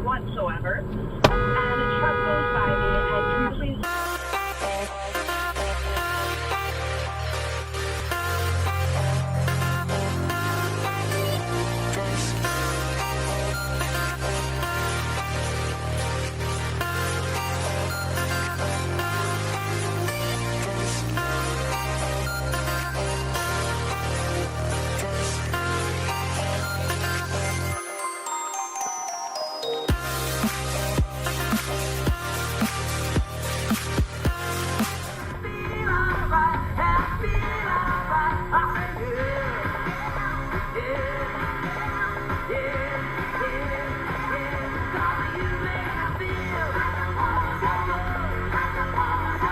whatsoever. And a truck goes by me and usually...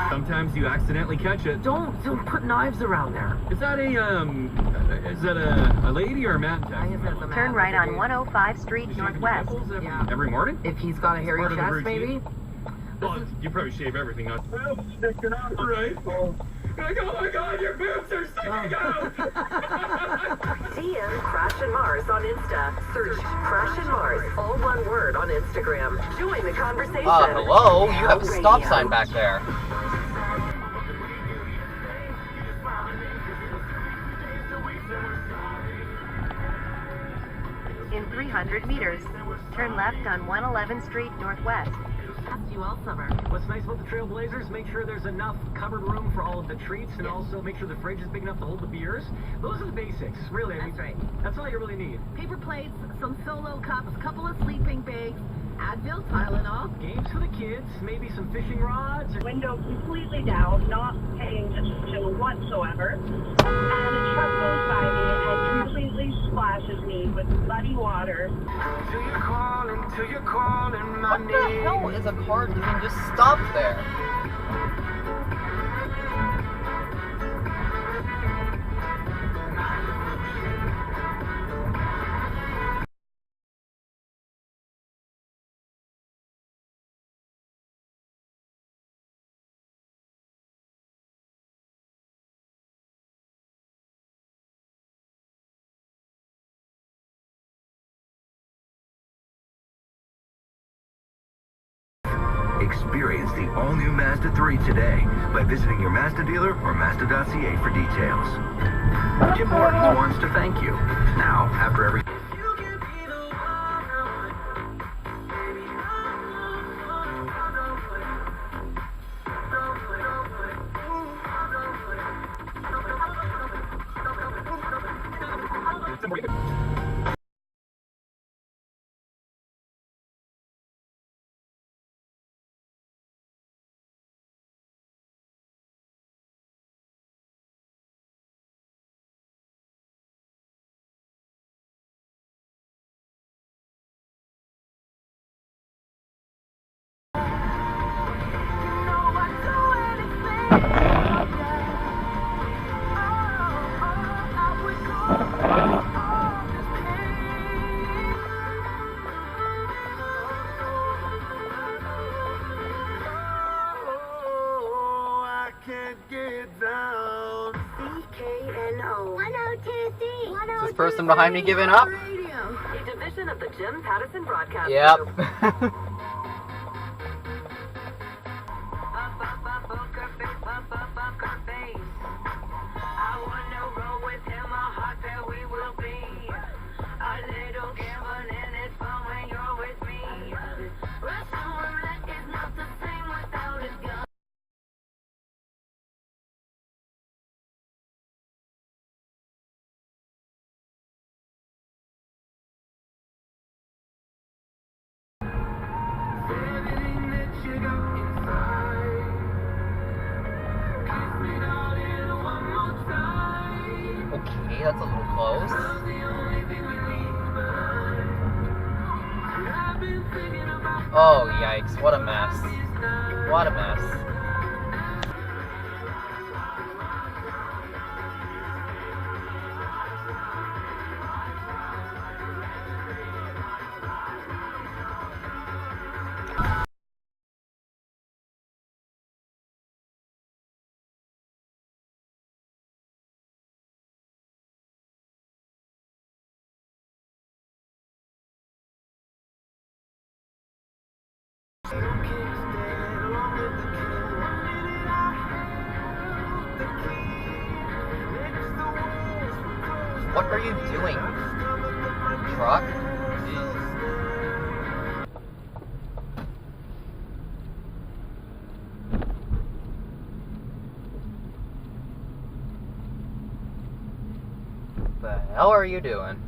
Sometimes you accidentally catch it. Don't put knives around there. Is that a lady or a man? Turn right on 105 Street Northwest. Every morning? If he's got a hairy chest, maybe? Well, you probably shave everything up. Boobs sticking out. Right. Like, oh my God, your boobs are sticking out! DM Crash and Mars on Insta. Search Crash and Mars, all one word on Instagram. Join the conversation. Hello? You have a stop sign back there. In 300 meters, turn left on 111 Street Northwest. You all summer. What's nice about the Trailblazers, make sure there's enough cupboard room for all of the treats, and also make sure the fridge is big enough to hold the beers. Those are the basics, really. That's right. That's all you really need. Paper plates, some solo cups, couple of sleeping bags, Advil, Tylenol. Games for the kids, maybe some fishing rods. Window completely down, not paying attention whatsoever. And a truck goes by me and completely splashes me with muddy water. What the hell is a car doing just stop there? Experience the all-new Mazda 3 today by visiting your Mazda dealer or Mazda.ca for details. Tim Hortons wants to thank you. Now, after every... Is this person behind me giving up? A division of the Jim Pattison Broadcast Yep. Group. Okay, that's a little close. Oh, yikes. What a mess. What a mess. you doing, truck? Jeez. What the hell are you doing?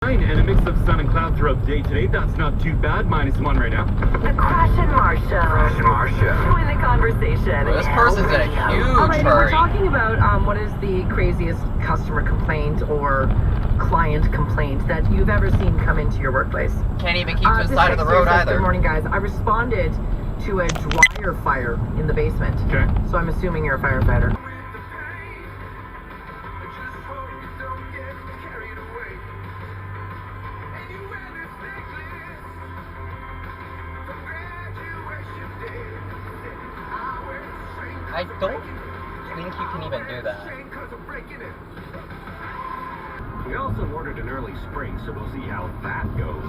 And a mix of sun and cloud throughout the day today. That's not too bad. -1 right now. The Crash and Mars Show. Crash and Mars Show. Join the conversation. Well, this person's in a huge Alright, we're hurry. talking about what is the craziest customer complaint or client complaint that you've ever seen come into your workplace. Can't even keep to the This side of the text here road says, either. Good morning, guys. I responded to a dryer fire in the basement. Okay. So I'm assuming you're a firefighter. I don't think you can even do that. We also ordered an early spring, so we'll see how that goes.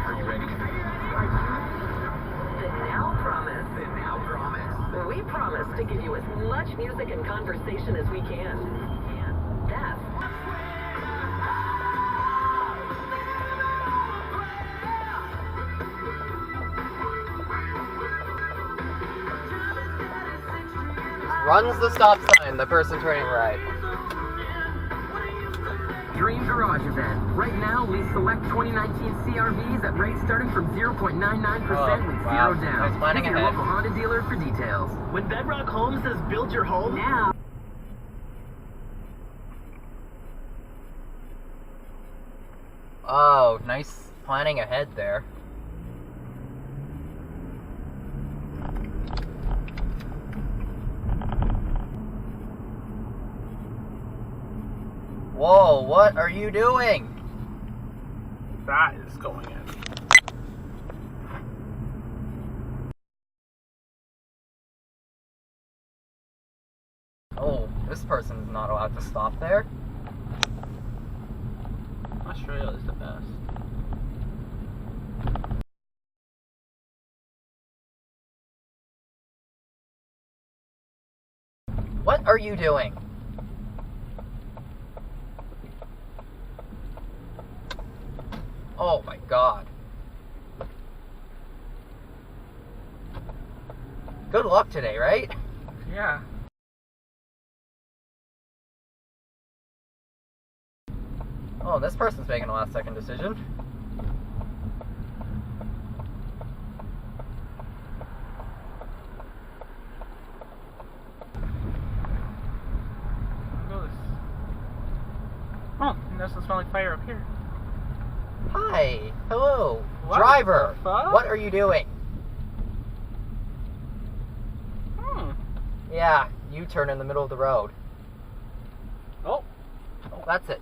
Are you ready? The Now Promise. The Now Promise. We promise to give you as much music and conversation as we can. That's Runs the stop sign, the person turning right. Dream Garage event. Right now, lease select 2019 CRVs at rates starting from 0.99% with wow. zero down. Nice planning Visit your ahead. local Honda dealer for details. When Bedrock Homes says build your home now. Oh, nice planning ahead there. Whoa, what are you doing? That is going in. Oh, this person's not allowed to stop there. Australia is the best. What are you doing? Oh my god. Good luck today, right? Yeah. Oh, this person's making a last second decision. Oh, there's a smelling fire up here. Hi. Hello. What Driver. the fuck? What are you doing? Yeah, you turn in the middle of the road. Oh. Oh, that's it.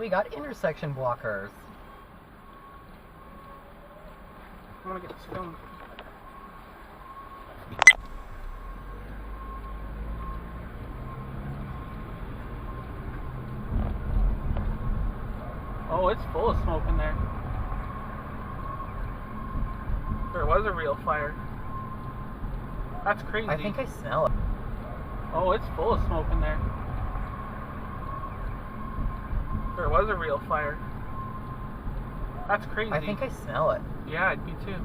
we got intersection blockers. I want to get this filmed. Oh, it's full of smoke in there. There was a real fire. That's crazy. I think I smell it. Oh, it's full of smoke in there. There was a real fire. That's crazy. I think I smell it. Yeah, me too.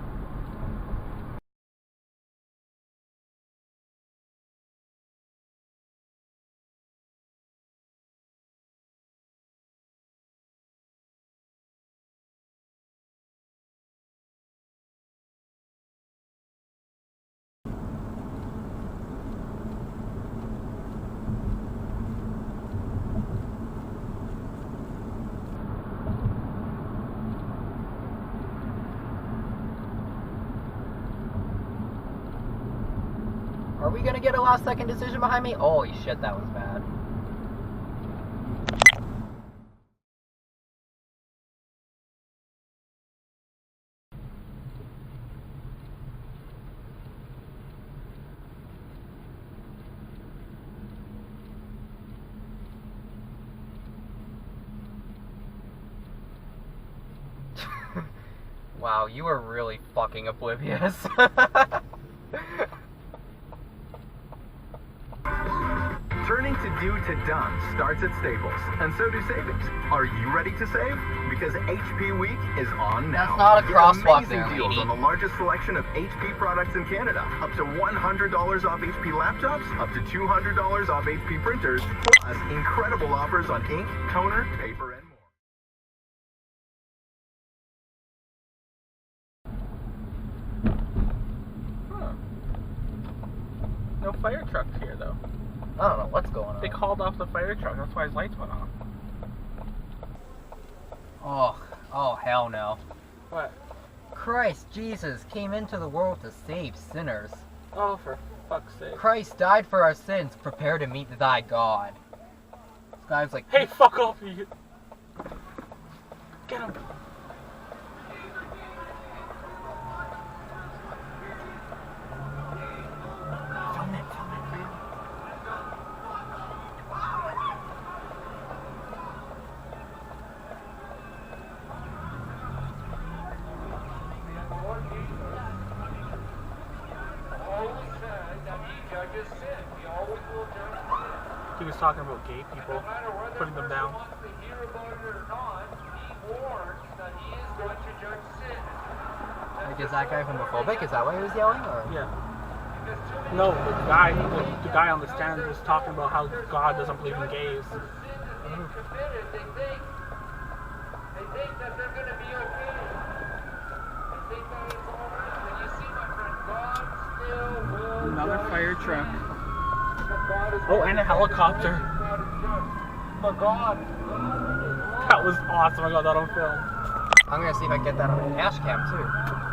Are we gonna get a last second decision behind me? Holy shit, that was bad. Wow, you are really fucking oblivious. Turning to do to done starts at Staples, and so do savings. Are you ready to save? Because HP Week is on now. That's not a crosswalk Get there, amazing deals lady. on the largest selection of HP products in Canada. Up to $100 off HP laptops, up to $200 off HP printers, plus incredible offers on ink, toner, paper, and more. Huh. No fire trucks here though. I don't know what's going on. They called off the fire truck, that's why his lights went off. Oh hell no. What? Christ Jesus came into the world to save sinners. Oh, for fuck's sake. Christ died for our sins, prepare to meet thy God. This guy's like, Hey, fuck off, you. Get him. Film it, man. He was talking about gay people, putting them down. like, is that guy homophobic? Is that why he was yelling? Or? Yeah. No, the guy on the stand was talking about how God doesn't believe in gays. Another fire truck. Oh, and a helicopter. That was awesome. I got that on film. I'm gonna see if I can get that on a dash cam too.